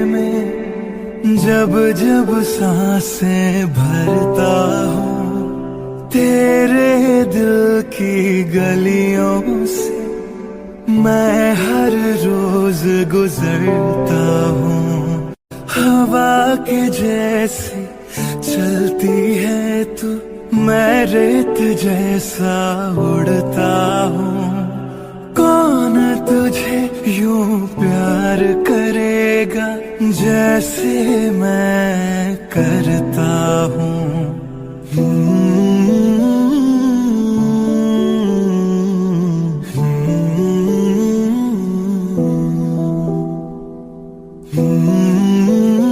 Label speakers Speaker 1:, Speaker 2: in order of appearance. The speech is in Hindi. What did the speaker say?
Speaker 1: में जब जब सांसें भरता हूँ, तेरे दिल की गलियों से मैं हर रोज गुजरता हूँ। हवा के जैसी चलती है तू, मैं रेत जैसा उड़ता हूँ। कौन तुझे यूं प्यार करेगा जैसे मैं करता हूँ। Hmm